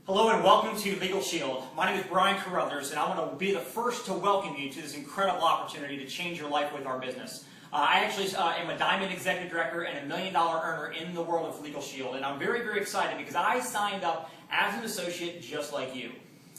Hello and welcome to Legal Shield. My name is Brian Carruthers and I want to be the first to welcome you to this incredible opportunity to change your life with our business. I actually am a Diamond Executive Director and $1 million earner in the world of Legal Shield, and I'm very, very excited because I signed up as an associate just like you.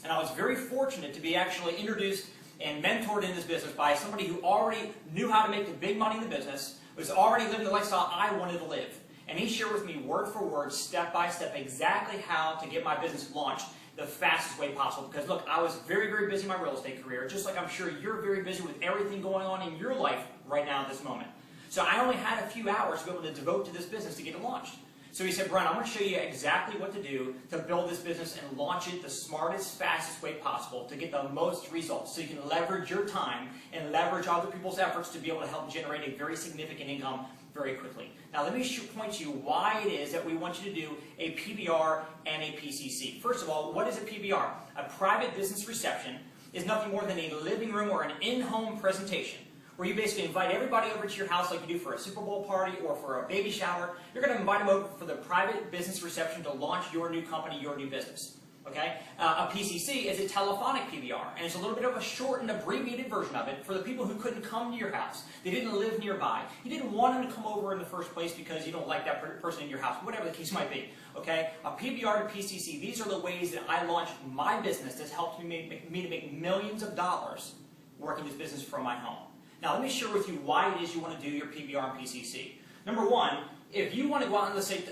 And I was very fortunate to be actually introduced and mentored in this business by somebody who already knew how to make the big money in the business, was already living the lifestyle I wanted to live. And he shared with me word for word, step by step, exactly how to get my business launched the fastest way possible. Because look, I was very, very busy in my real estate career, just like I'm sure you're very busy with everything going on in your life right now at this moment. So I only had a few hours to be able to devote to this business to get it launched. So he said, Brian, I'm going to show you exactly what to do to build this business and launch it the smartest, fastest way possible to get the most results. So you can leverage your time and leverage other people's efforts to be able to help generate a very significant income very quickly. Now let me point to you why it is that we want you to do a PBR and a PCC. First of all, what is a PBR? A private business reception is nothing more than a living room or an in-home presentation, where you basically invite everybody over to your house like you do for a Super Bowl party or for a baby shower. You're going to invite them over for the private business reception to launch your new company, your new business. Okay? A PCC is a telephonic PBR, and it's a little bit of a shortened, abbreviated version of it for the people who couldn't come to your house. They didn't live nearby. You didn't want them to come over in the first place because you don't like that person in your house, whatever the case might be. Okay? A PBR to PCC, these are the ways that I launched my business that's helped me to make millions of dollars working this business from my home. Now, let me share with you why it is you want to do your PBR and PCC. Number one, if you want to go out and, let's say,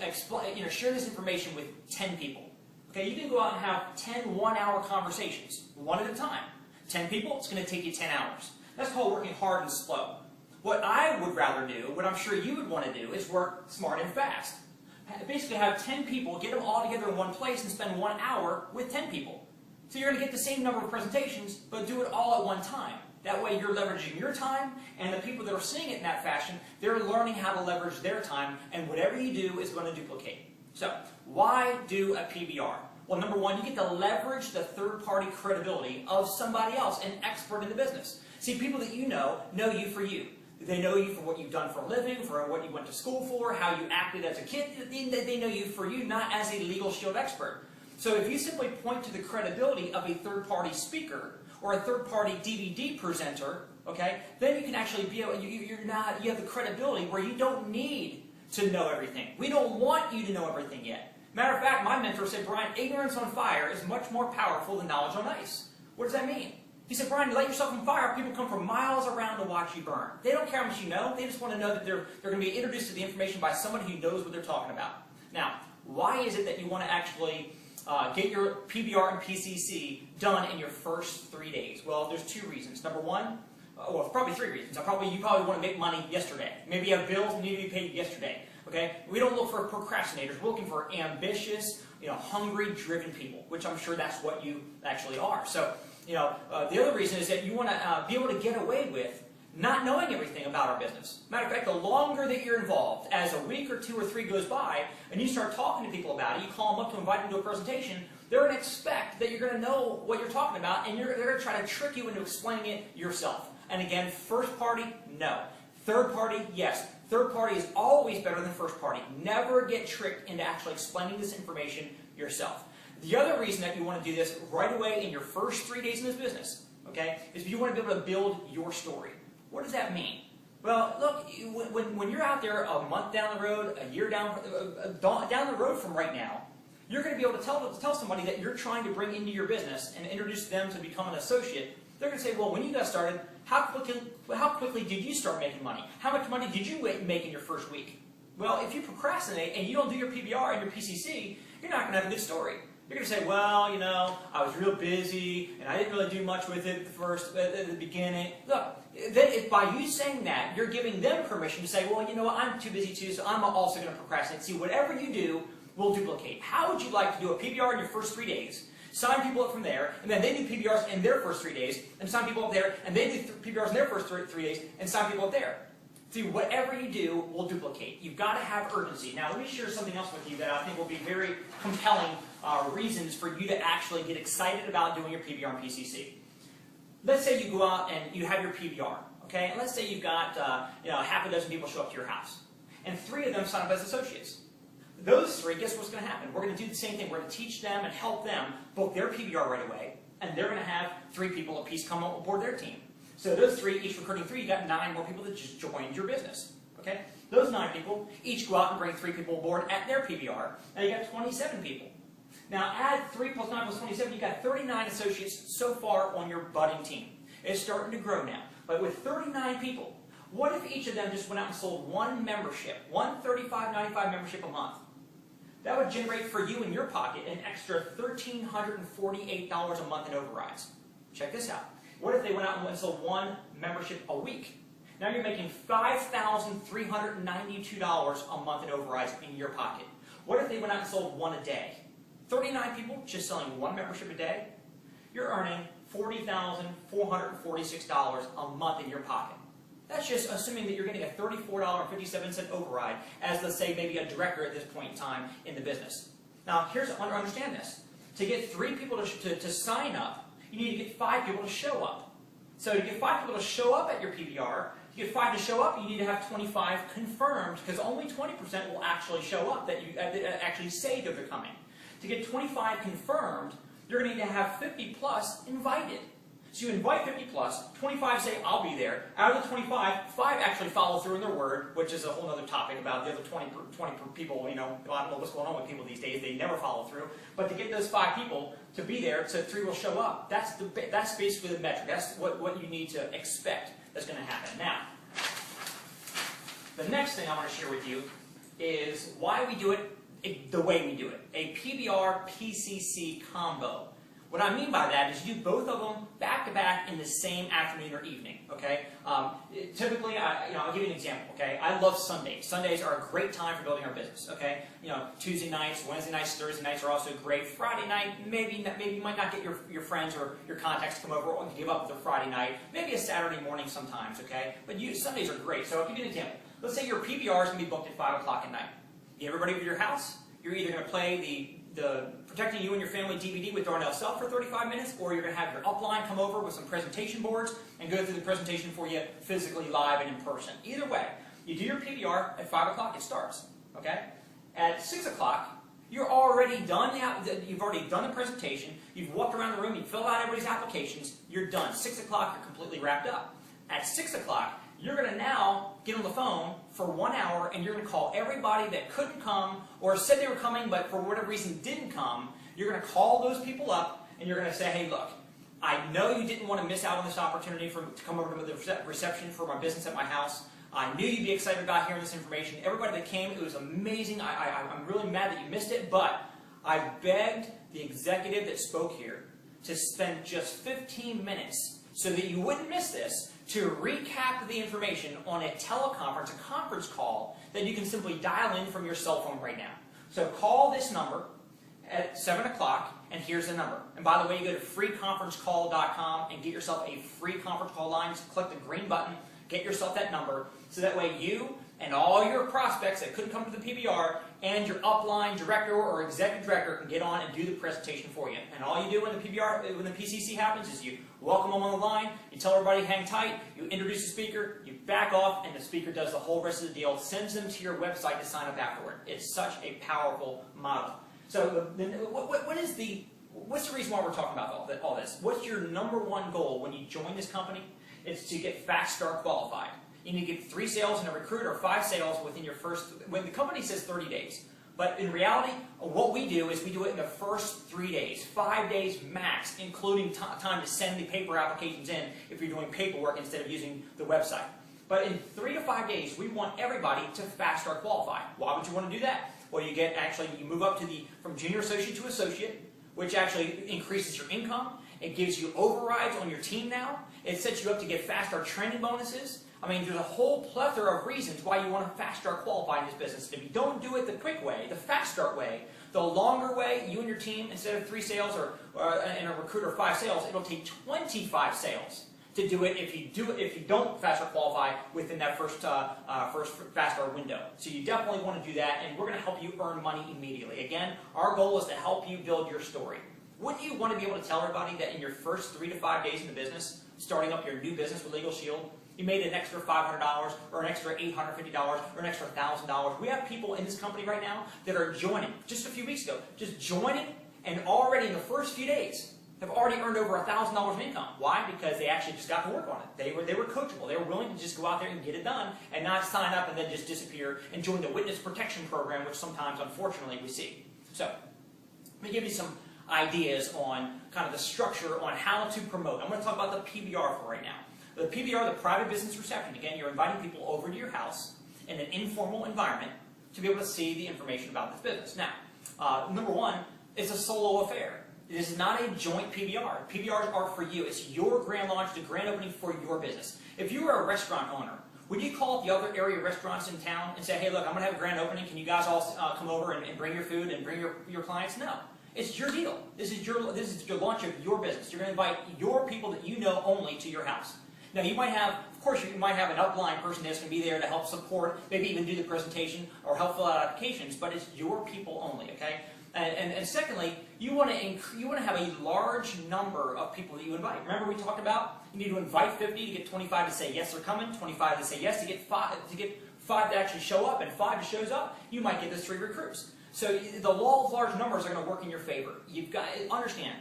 share this information with 10 people, okay, you can go out and have 10 one-hour conversations, one at a time. 10 people, it's going to take you 10 hours. That's called working hard and slow. What I would rather do, what I'm sure you would want to do, is work smart and fast. Basically have 10 people, get them all together in one place, and spend 1 hour with 10 people. So you're going to get the same number of presentations, but do it all at one time. That way you're leveraging your time, and the people that are seeing it in that fashion, they're learning how to leverage their time, and whatever you do is going to duplicate. So, why do a PBR? Well, number one, you get to leverage the third-party credibility of somebody else, an expert in the business. See, people that you know you for you. They know you for what you've done for a living, for what you went to school for, how you acted as a kid. They know you for you, not as a Legal Shield expert. So if you simply point to the credibility of a third-party speaker or a third-party DVD presenter, okay, then you can actually be able, you have the credibility where you don't need to know everything. We don't want you to know everything yet. Matter of fact, my mentor said, Brian, ignorance on fire is much more powerful than knowledge on ice. What does that mean? He said, Brian, you light yourself on fire, people come from miles around to watch you burn. They don't care how much you know, they just want to know that they're going to be introduced to the information by somebody who knows what they're talking about. Now, why is it that you want to actually get your PBR and PCC done in your first 3 days? Well, there's two reasons. Number one, well, probably three reasons. You probably want to make money yesterday. Maybe you have bills that need to be paid yesterday. Okay? We don't look for procrastinators. We're looking for ambitious, hungry, driven people, which I'm sure that's what you actually are. So, the other reason is that you want to be able to get away with not knowing everything about our business. Matter of fact, the longer that you're involved, as a week or 2 or 3 goes by, and you start talking to people about it, you call them up to invite them to a presentation, they're going to expect that you're going to know what you're talking about, and they're going to try to trick you into explaining it yourself. And again, first party, no. Third party, yes. Third party is always better than first party. Never get tricked into actually explaining this information yourself. The other reason that you want to do this right away in your first 3 days in this business, okay, is you want to be able to build your story. What does that mean? Well, look, when you're out there a month down the road, a year down the road from right now, you're going to be able to tell somebody that you're trying to bring into your business and introduce them to become an associate. They're going to say, well, when you got started, how quickly did you start making money? How much money did you make in your first week? Well, if you procrastinate and you don't do your PBR and your PCC, you're not going to have a good story. You're going to say, well, I was real busy and I didn't really do much with it at the beginning. Look, then if by you saying that, you're giving them permission to say, well, I'm too busy too, so I'm also going to procrastinate. See, whatever you do will duplicate. How would you like to do a PBR in your first 3 days, sign people up from there, and then they do PBRs in their first 3 days, and sign people up there, and they do PBRs in their first 3 days, and sign people up there? See, whatever you do will duplicate. You've got to have urgency. Now, let me share something else with you that I think will be very compelling reasons for you to actually get excited about doing your PBR and PCC. Let's say you go out and you have your PBR, okay? And let's say you've got half a dozen people show up to your house, and 3 of them sign up as associates. Those three, guess what's going to happen? We're going to do the same thing. We're going to teach them and help them book their PBR right away, and they're going to have 3 people apiece come aboard their team. So those 3, each recruiting 3, you got 9 more people that just joined your business. Okay? Those 9 people each go out and bring 3 people aboard at their PBR, and you got 27 people. Now add 3 plus 9 plus 27, you got 39 associates so far on your budding team. It's starting to grow now. But with 39 people, what if each of them just went out and sold one membership, one $35.95 membership a month? That would generate for you in your pocket an extra $1,348 a month in overrides. Check this out. What if they went out and sold one membership a week? Now you're making $5,392 a month in overrides in your pocket. What if they went out and sold one a day? 39 people just selling one membership a day? You're earning $40,446 a month in your pocket. That's just assuming that you're getting a $34.57 override as, let's say, maybe a director at this point in time in the business. Now, understand this. To get 3 people to sign up, you need to get 5 people to show up. So to get 5 people to show up at your PBR, to get 5 to show up, you need to have 25 confirmed, because only 20% will actually show up that you actually say that they're coming. To get 25 confirmed, you're going to need to have 50 plus invited. So you invite 50 plus, 25 say, I'll be there. Out of the 25, 5 actually follow through in their word, which is a whole other topic about the other 20 people, you know, I don't know what's going on with people these days, they never follow through. But to get those 5 people to be there so 3 will show up, that's basically the metric. That's what you need to expect that's going to happen. Now, the next thing I want to share with you is why we do it the way we do it. A PBR PCC combo. What I mean by that is you do both of them back-to-back in the same afternoon or evening, okay? Typically, I'll give you an example, okay? I love Sundays. Sundays are a great time for building our business, okay? You know, Tuesday nights, Wednesday nights, Thursday nights are also great. Friday night, maybe you might not get your friends or your contacts to come over or give up the Friday night. Maybe a Saturday morning sometimes, okay? But Sundays are great. So I'll give you an example. Let's say your PBR is going to be booked at 5 o'clock at night. You have everybody over your house. You're either going to play the Protecting You and Your Family DVD with Darnell Self for 35 minutes, or you're going to have your upline come over with some presentation boards and go through the presentation for you physically, live, and in person. Either way, you do your PBR at 5 o'clock, it starts. Okay? At 6 o'clock, you're already done. You've already done the presentation. You've walked around the room. You've filled out everybody's applications. You're done. 6 o'clock, you're completely wrapped up. At 6 o'clock, you're going to now get on the phone for 1 hour, and you're going to call everybody that couldn't come or said they were coming but for whatever reason didn't come. You're going to call those people up, and you're going to say, hey, look, I know you didn't want to miss out on this opportunity to come over to the reception for my business at my house. I knew you'd be excited about hearing this information. Everybody that came, it was amazing. I'm really mad that you missed it, but I begged the executive that spoke here to spend just 15 minutes so that you wouldn't miss this, to recap the information on a teleconference, a conference call, that you can simply dial in from your cell phone right now. So call this number at 7 o'clock, and here's the number. And by the way, you go to freeconferencecall.com and get yourself a free conference call line. Just click the green button, get yourself that number, so that way you and all your prospects that couldn't come to the PBR and your upline director or executive director can get on and do the presentation for you. And all you do when the PCC happens is you welcome them on the line, you tell everybody hang tight, you introduce the speaker, you back off, and the speaker does the whole rest of the deal, sends them to your website to sign up afterward. It's such a powerful model. So what's the reason why we're talking about all this? What's your #1 goal when you join this company? It's to get Fast Start qualified. You need to get 3 sales in a recruit or 5 sales within your first, when the company says 30 days. But in reality, what we do is we do it in the first 3 days, 5 days max, including time to send the paper applications in if you're doing paperwork instead of using the website. But in 3 to 5 days, we want everybody to Fast Start qualify. Why would you want to do that? Well, you move up to from junior associate to associate, which actually increases your income. It gives you overrides on your team now. It sets you up to get Fast Start training bonuses. I mean, there's a whole plethora of reasons why you want to Fast Start qualify in this business. If you don't do it the quick way, the Fast Start way, the longer way, you and your team, instead of 3 sales or in a recruit or 5 sales, it'll take 25 sales to do it if you don't Fast Start qualify within that first Fast Start window. So you definitely want to do that, and we're going to help you earn money immediately. Again, our goal is to help you build your story. Wouldn't you want to be able to tell everybody that in your first 3 to 5 days in the business, starting up your new business with Legal Shield, You made an extra $500 or an extra $850 or an extra $1,000. We have people in this company right now that are joining, just a few weeks ago, just joining, and already in the first few days have already earned over $1,000 in income. Why? Because they actually just got to work on it. They were coachable. They were willing to just go out there and get it done and not sign up and then just disappear and join the witness protection program, which sometimes, unfortunately, we see. So, let me give you some ideas on kind of the structure on how to promote. I'm going to talk about the PBR for right now. The PBR, the private business reception. Again, you're inviting people over to your house in an informal environment to be able to see the information about this business. Now, number one, it's a solo affair. This is not a joint PBR. PBRs are for you. It's your grand launch, the grand opening for your business. If you were a restaurant owner, would you call up the other area restaurants in town and say, hey, look, I'm going to have a grand opening. Can you guys all come over and bring your food and bring your clients? No. It's your deal. This is your launch of your business. You're going to invite your people that you know only to your house. Now, you might have, of course, you might have an upline person that's going to be there to help support, maybe even do the presentation or help fill out applications, but it's your people only, okay? And secondly, you want to have a large number of people that you invite. Remember we talked about you need to invite 50 to get 25 to say yes, they're coming, 25 to say yes, to get five to actually show up, and 5 to shows up, you might get those 3 recruits. So the law of large numbers are going to work in your favor. You've got to understand.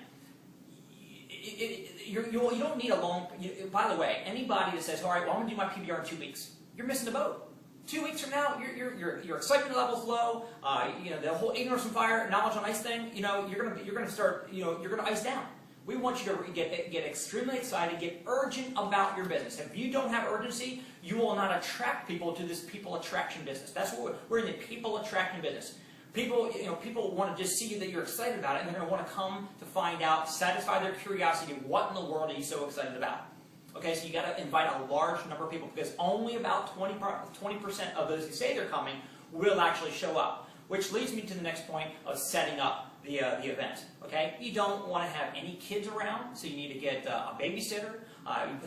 You don't need a long. By the way, anybody that says, "All right, well, I'm going to do my PBR in 2 weeks," you're missing the boat. 2 weeks from now, your excitement level's low. The whole ignorance and fire, knowledge on ice thing. You're gonna start. You're gonna ice down. We want you to get extremely excited, get urgent about your business. If you don't have urgency, you will not attract people to this people attraction business. That's what we're in the people attraction business. People want to just see that you're excited about it, and they're going to want to come to find out, satisfy their curiosity. What in the world are you so excited about? Okay, so you got to invite a large number of people because only about 20% of those who say they're coming will actually show up. Which leads me to the next point of setting up the event. Okay, you don't want to have any kids around, so you need to get a babysitter.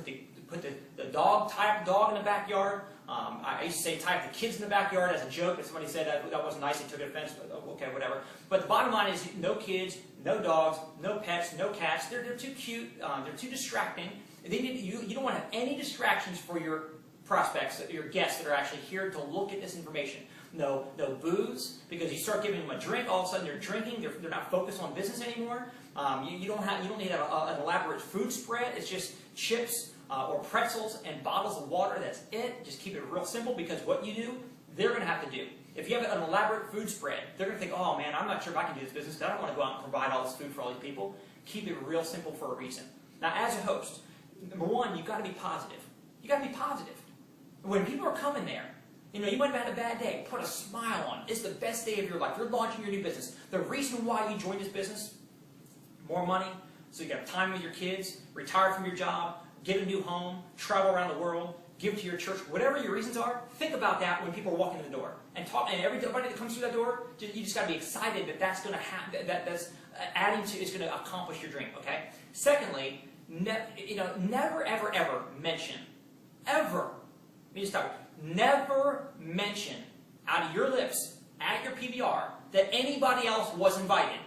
You put the dog, tie up the dog in the backyard. I used to say tie up the kids in the backyard as a joke, but somebody said that wasn't nice, they took offense, but okay, whatever. But the bottom line is no kids, no dogs, no pets, no cats. They're too cute, they're too distracting. You don't want to have any distractions for your prospects, your guests that are actually here to look at this information. No booze, because you start giving them a drink, all of a sudden they're drinking, they're not focused on business anymore. You don't need an elaborate food spread. It's just chips or pretzels and bottles of water. That's it. Just keep it real simple, because what you do, they're going to have to do. If you have an elaborate food spread, they're going to think, oh man, I'm not sure if I can do this business. I don't want to go out and provide all this food for all these people. Keep it real simple for a reason. Now, as a host, number one, you've got to be positive. You've got to be positive. When people are coming there, you might have had a bad day. Put a smile on. It's the best day of your life. You're launching your new business. The reason why you joined this business, more money, so you got time with your kids, retire from your job, get a new home, travel around the world, give to your church, whatever your reasons are, think about that when people are walking in the door. And everybody that comes through that door, you just got to be excited that that's going to happen, that's adding to, it's going to accomplish your dream, okay? Secondly, never, ever, ever mention, ever, let me just stop it. Never mention out of your lips at your PBR that anybody else was invited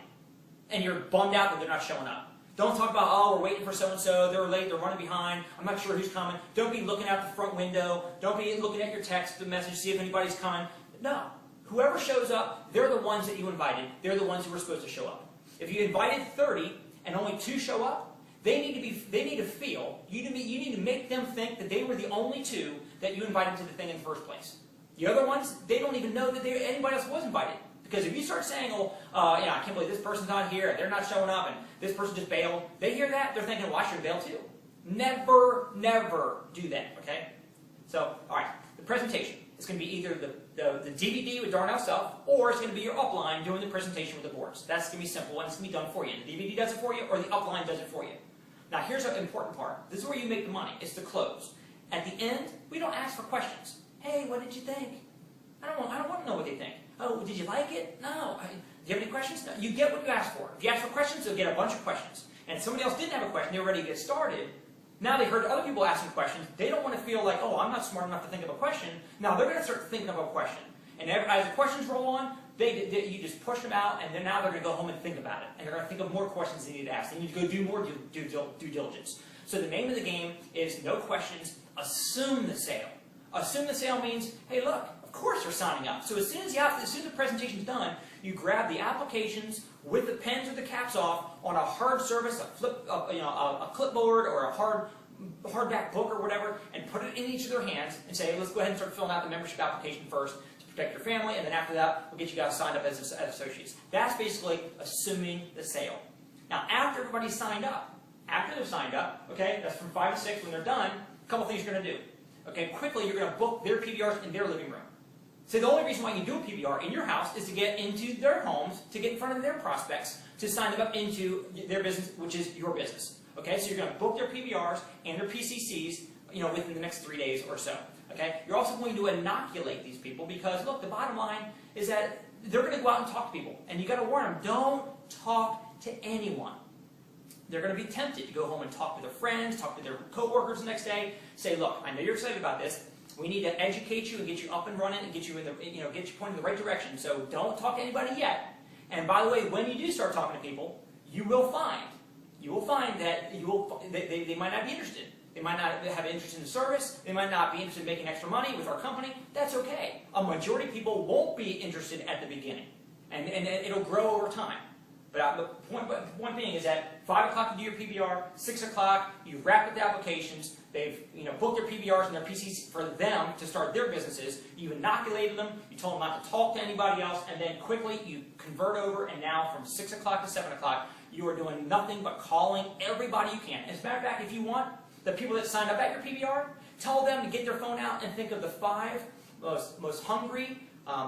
and you're bummed out that they're not showing up. Don't talk about, oh, we're waiting for so-and-so, they're late, they're running behind, I'm not sure who's coming. Don't be looking out the front window. Don't be looking at your text, the message, see if anybody's coming. No. Whoever shows up, they're the ones that you invited. They're the ones who were supposed to show up. If you invited 30 and only 2 show up, you need to make them think that they were the only 2 that you invited to the thing in the first place. The other ones, they don't even know that anybody else was invited. Because if you start saying, I can't believe this person's not here, and they're not showing up, and this person just bailed, they hear that, they're thinking, well, I should bail too. Never, never do that, okay? So, all right, the presentation. It's going to be either the DVD with Darnell stuff, or it's going to be your upline doing the presentation with the boards. That's going to be simple, and it's going to be done for you. The DVD does it for you, or the upline does it for you. Now, here's an important part. This is where you make the money. It's the close. At the end, we don't ask for questions. Hey, what did you think? I don't want to know what they think. Oh, did you like it? No. Do you have any questions? No. You get what you ask for. If you ask for questions, you'll get a bunch of questions. And if somebody else didn't have a question, they were ready to get started. Now they heard other people asking questions. They don't want to feel like, oh, I'm not smart enough to think of a question. Now they're going to start thinking of a question. And as the questions roll on, you just push them out, and then now they're going to go home and think about it. And they're going to think of more questions they need to ask. They need to go do more due diligence. So the name of the game is no questions, assume the sale. Assume the sale means, hey, look, of course they're signing up. So as soon as the presentation's done, you grab the applications with the pens or the caps off on a hard surface, a clipboard or a hardback book or whatever, and put it in each of their hands and say, hey, let's go ahead and start filling out the membership application first to protect your family, and then after that, we'll get you guys signed up as associates. That's basically assuming the sale. Now, after everybody's signed up, after they're signed up, okay, that's from 5 to 6, when they're done, a couple things you're going to do. Okay, quickly, you're going to book their PBRs in their living room. So the only reason why you do a PBR in your house is to get into their homes, to get in front of their prospects, to sign them up into their business, which is your business. Okay, so you're going to book their PBRs and their PCCs, within the next 3 days or so. Okay, you're also going to inoculate these people because, look, the bottom line is that they're going to go out and talk to people, and you got to warn them: don't talk to anyone. They're going to be tempted to go home and talk to their friends, talk to their coworkers the next day. Say, look, I know you're excited about this. We need to educate you and get you up and running and get you in the, get you pointing in the right direction. So don't talk to anybody yet. And by the way, when you do start talking to people, you will find that they might not be interested. They might not have interest in the service. They might not be interested in making extra money with our company. That's okay. A majority of people won't be interested at the beginning, and it'll grow over time. But the point being is that 5 o'clock you do your PBR, 6 o'clock you wrap up the applications. They've booked their PBRs and their PCs for them to start their businesses. You inoculated them. You told them not to talk to anybody else, and then quickly you convert over. And now from 6 o'clock to 7 o'clock, you are doing nothing but calling everybody you can. As a matter of fact, if you want the people that signed up at your PBR, tell them to get their phone out and think of the 5 most hungry,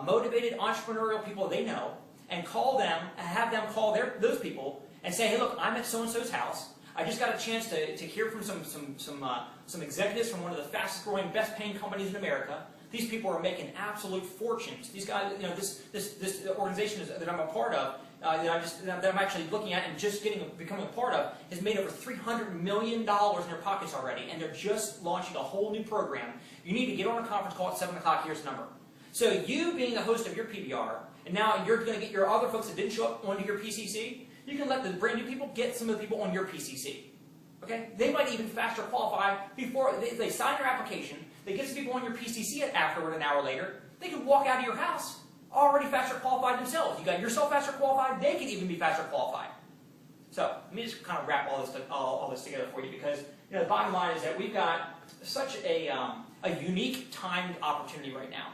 motivated, entrepreneurial people they know, and call them and have them call those people and say, hey, look, I'm at so-and-so's house. I just got a chance to hear from some executives from one of the fastest growing, best paying companies in America. These people are making absolute fortunes. These guys, this organization that I'm a part of, that I'm actually looking at and just becoming a part of, has made over $300 million in their pockets already, and they're just launching a whole new program. You need to get on a conference call at 7 o'clock. Here's the number. So you being the host of your PBR, and now you're going to get your other folks that didn't show up onto your PCC, you can let the brand new people get some of the people on your PCC. Okay? They might even faster qualify before they sign your application. They get some people on your PCC afterward an hour later. They can walk out of your house already faster qualified themselves. You got yourself faster qualified. They can even be faster qualified. So let me just kind of wrap all this together for you, because the bottom line is that we've got such a unique timed opportunity right now,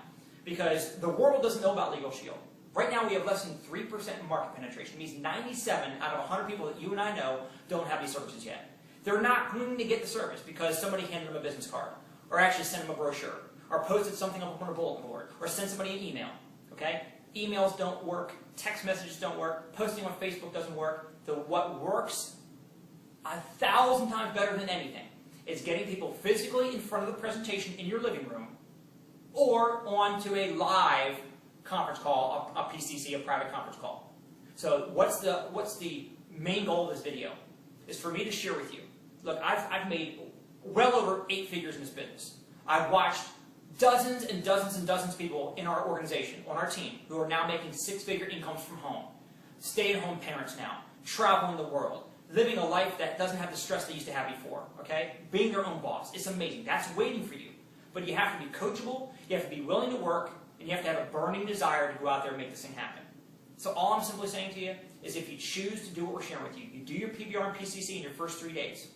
because the world doesn't know about Legal Shield. Right now we have less than 3% market penetration. It means 97 out of 100 people that you and I know don't have these services yet. They're not going to get the service because somebody handed them a business card, or actually sent them a brochure, or posted something up on a bulletin board, or sent somebody an email. Okay? Emails don't work. Text messages don't work. Posting on Facebook doesn't work. What works 1,000 times better than anything is getting people physically in front of the presentation in your living room, or onto a live conference call, a PCC, a private conference call. So what's the main goal of this video? Is for me to share with you. Look, I've made well over 8 figures in this business. I've watched dozens and dozens and dozens of people in our organization, on our team, who are now making 6-figure incomes from home. Stay-at-home parents now, traveling the world, living a life that doesn't have the stress they used to have before, okay? Being their own boss. It's amazing. That's waiting for you. But you have to be coachable, you have to be willing to work, and you have to have a burning desire to go out there and make this thing happen. So all I'm simply saying to you is, if you choose to do what we're sharing with you, you do your PBR and PCC in your first 3 days.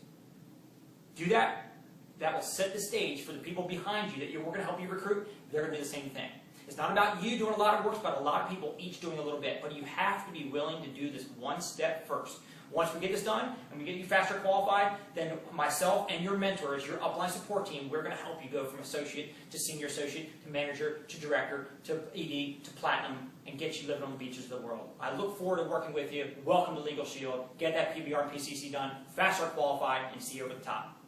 Do that. That will set the stage for the people behind you that we're going to help you recruit. They're going to do the same thing. It's not about you doing a lot of work, it's about a lot of people each doing a little bit. But you have to be willing to do this one step first. Once we get this done, and we get you faster qualified, then myself and your mentors, your upline support team, we're going to help you go from associate to senior associate to manager to director to ED to platinum, and get you living on the beaches of the world. I look forward to working with you. Welcome to Legal Shield. Get that PBR and PCC done, faster qualified, and see you over the top.